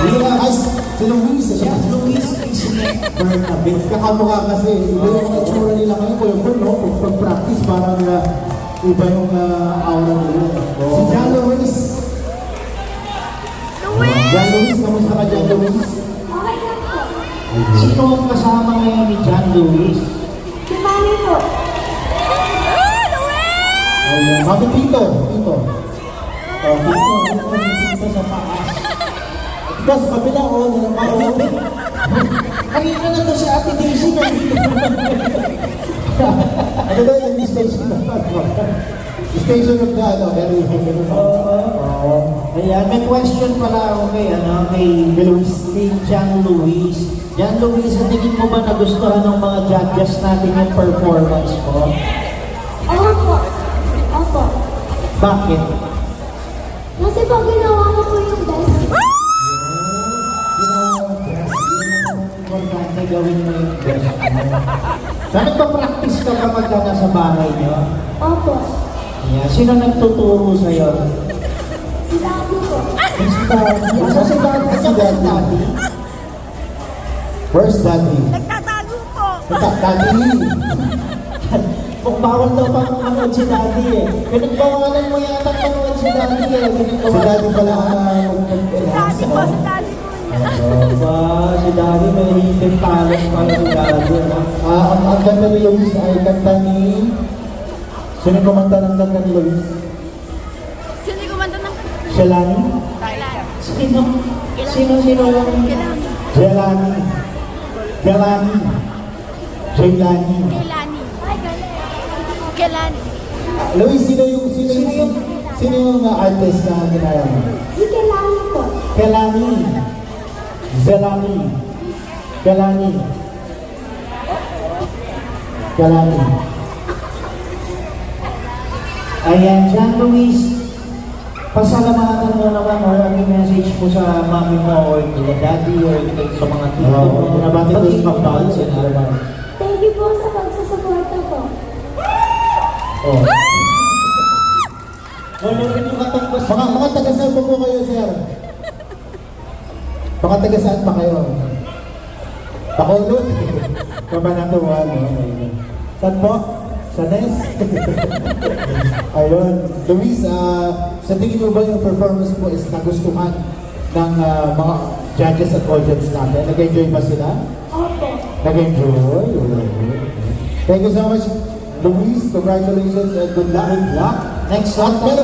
Ay, si Luis. Siya, Luis Bernabe. Kakamukha kasi. Iba yung itsura nila ngayon. Kung no? Pag-practice, parang iba yung aura nila. Si John Luis. John Luis, kamusta ka John Luis? Okay lang po. Sino ang kasama ngayon ni John Luis? Si Mami po. Ayan. Mami Tito. Tito. Oh, dito sa taas. Ito sa kabila, nalaman. Kanina na to si Ate Daisy na Ano ba yung station na? Station of God, very Ayan, may question pala ako kay John Luis. John Luis, sa tingin mo ba nagustuhan ng mga judges natin yung performance mo? Opo. Opo. Bakit? Kasi pag ginawa ko po yung best. Importante gawin mo yung best mo. Nagpa-practice ka ba pagka nasa bahay niyo? Opo. Yeah. Sino nagtuturo sa'yo? Si Daddy po. Si Daddy. Asa si Daddy? Si Daddy? Where's Daddy? Nagtatago po. Daddy! Kung bawal daw pa manood si Daddy eh. Pinagbawalan mo yata manood si Daddy eh. Si Daddy pala ang Daddy po, sa daddy po niya. Ba, si Daddy may hidden talent pala si Daddy. ang ganda ni Luis ay kanta ni... Sino yung kumanta ng kanta ni Luis? Sino yung kumanta ng Shalani? Thailand? Sino? Sino yung... Kelani. Jelani. Jelani. Jelani. Kelani. Kelani. Luis, sino yung artist na ginaya mo? Si Kelani po. Kelani. Zelani. Kelani. Kelani. Ayan, John Luis, pasalamatan mo naman or ang message mo sa mami mo or kila daddy or sa mga tito mo. Nabati ko yung magpahal sila. Thank you po sa pagsusuporta po. Oh. Wala rin yung katungkos. Mga taga-saan po kayo, sir? Mga taga-saan pa kayo? Bacolod? Kabanatuan. Saan po? Sa Nes? Ayun. Luis, sa tingin mo ba yung performance mo is nagustuhan ng mga judges at audience natin? Nag-enjoy ba sila? Opo. Nag-enjoy? Thank you so much, Luis. Congratulations and good luck. Next song.